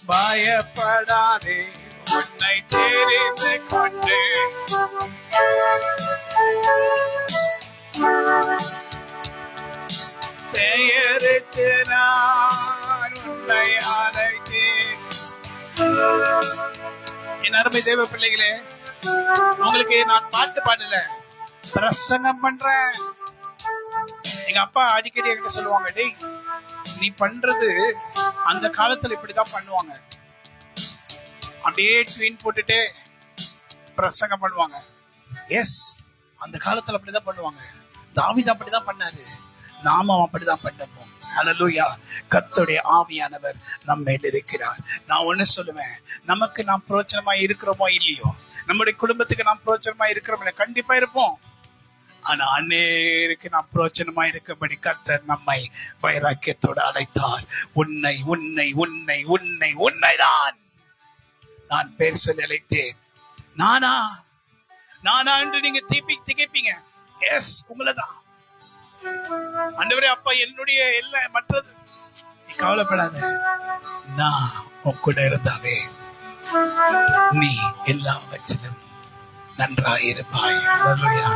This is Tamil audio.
பயப்படாதே, உன்னை தெரிந்து கொண்டு பெயருக்கு நான் உன்னை அழைத்தேன். என் அருமை தேவ பிள்ளைகளே, உங்களுக்கு நான் பாட்டு பாடல, பிரசங்கம் பண்றேன். எங்க அப்பா அடிக்கடி என்கிட்ட சொல்லுவாங்க, டேய் நீ பண்றது அந்த காலத்துல இப்படிதான் பண்ணுவாங்க. அப்படியே ட்வீன் போட்டுட்டே பிரசங்கம் பண்ணுவாங்க. எஸ், அந்த காலத்துல அப்படிதான் பண்ணுவாங்க. தாவீது அப்படிதான் பண்ணாரு, நாமும் அப்படிதான் பண்ணுவோம். ஹல்லேலூயா. கர்த்தருடைய ஆவியானவர் நம்ம மேல் இருக்கிறார். நான் ஒண்ணு சொல்லுவேன், நமக்கு நாம் பிரோஜனமா இருக்கிறோமோ இல்லையோ, நம்முடைய குடும்பத்துக்கு நாம் பிரோஜனமா இருக்கிறோம், கண்டிப்பா இருப்போம். ஆனா அநேருக்கு நாம் பிரோஜனமா இருக்கபடி கர்த்தர் நம்மை வைராக்கியத்தோடு அழைத்தார். உன்னை உன்னை உன்னை உன்னை உன்னைதான் நான் பேர் சொல்லி அழைத்தேன். நானா நானா என்று நீங்க திகைப்பீங்க. எஸ், உங்களதான். ஆண்டவரே, அப்பா என்னுடைய எல்லாம் மற்றது, நீ கவலைப்படாத, நான் உன் கூட இருந்தாவே நீ எல்லாவற்றிலும் நன்றாயிருப்பாய். ஹல்லேலூயா.